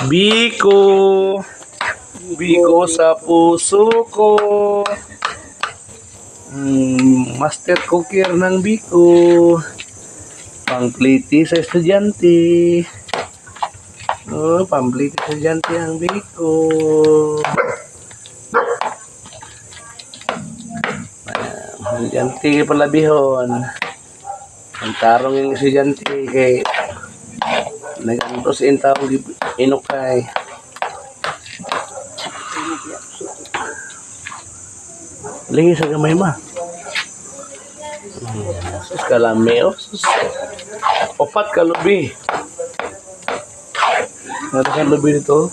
Biko. Biko sa puso ko. Master cooker ng Biko. Pampliti sa estudyante. Oh, pampliti sa estudyante ang Biko. Estudyante palabihon. Ang tarong yung estudyante kay nag-antos in taong inukay. Lingi sa gamay ma. Sus kalami oh. Sus. Opat ka lubi. Ada kan lubi dito.